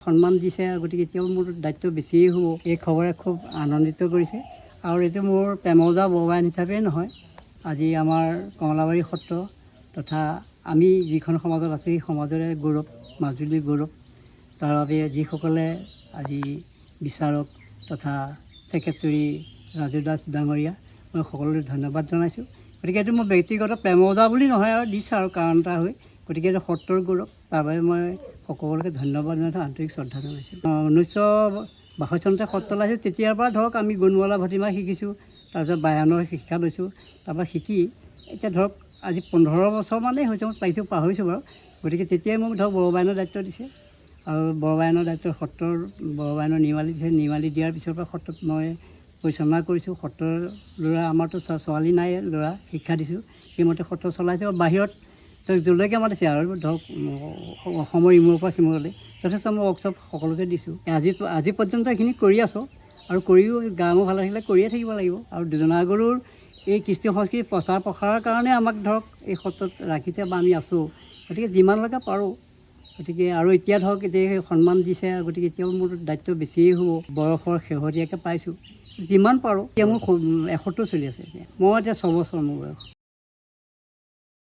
সন্মান দিছে গতিকে এতিয়াও মোৰ দায়িত্ব বেছিয়ে হ'ব। এই খবৰে খুব আনন্দিত কৰিছে আৰু এইটো মোৰ প্ৰেমজা বৰবায়ন হিচাপেই নহয়, আজি আমাৰ কমলাবাৰী সত্ৰ তথা আমি যিখন সমাজত আছোঁ সেই সমাজৰে গৌৰৱ, মাজুলীৰ গৌৰৱ। তাৰ বাবে যিসকলে আজি বিচাৰক তথা ছেক্ৰেটেৰী ৰাজু দাস ডাঙৰীয়া মই সকলোলৈ ধন্যবাদ জনাইছোঁ। গতিকে এইটো মোৰ ব্যক্তিগত প্ৰেমজা বুলি নহয় আৰু দিছে আৰু কাৰণ এটা হৈ, গতিকে এইটো সত্ৰৰ গৌৰৱ, তাৰ বাবে মই সকলোকে ধন্যবাদ জনাইছোঁ, আন্তৰিক শ্ৰদ্ধা জনাইছোঁ। 1962 চনতে সত্ৰ লাইছোঁ, তেতিয়াৰ পৰা ধৰক আমি গুণমালা ভটিমা শিকিছোঁ, তাৰপিছত বায়ানৰ শিক্ষা লৈছোঁ, তাৰপৰা শিকি এতিয়া ধৰক আজি 15 বছৰমানেই হৈছে, মই তাৰিখটো পাহৰিছোঁ বাৰু। গতিকে তেতিয়াই মোক ধৰক বৰবায়নৰ দায়িত্ব দিছে আৰু বৰবায়নৰ দায়িত্ব সত্ৰৰ বৰবায়নৰ নিৰ্মালি দিছে। নিৰ্মালি দিয়াৰ পিছৰ পৰা সত্ৰত মই পৰিচালনা কৰিছোঁ। সত্ৰৰ ল'ৰা আমাৰতো ছোৱালী নাই, ল'ৰা শিক্ষা দিছোঁ, সেইমতে সত্ৰ চলাইছোঁ আৰু বাহিৰত যলৈকে মাতিছে আৰু ধৰক অসমৰ ইমূৰৰ পৰা সিমূৰলৈ যথেষ্ট মই ৱৰ্কশ্বপ সকলোকে দিছোঁ। আজি পৰ্যন্ত এইখিনি কৰি আছোঁ আৰু কৰিও গাঁও ভালে থাকিলে কৰিয়ে থাকিব লাগিব। আৰু দুজনাগৰুৰ এই কৃষ্টি সংস্কৃতিৰ প্ৰচাৰ প্ৰসাৰৰ কাৰণে আমাক ধৰক এই সত্ৰত ৰাখিছে বা আমি আছোঁ। গতিকে যিমানলৈকে পাৰোঁ, গতিকে আৰু এতিয়া ধৰক এতিয়া সন্মান দিছে, গতিকে এতিয়াও মোৰ দায়িত্ব বেছিয়ে হ'ব। বয়সৰ শেহতীয়াকৈ পাইছোঁ, যিমান পাৰোঁ। এতিয়া মোৰ 71 চলি আছে, এতিয়া মই এতিয়া 6 বছৰ মোৰ বয়স।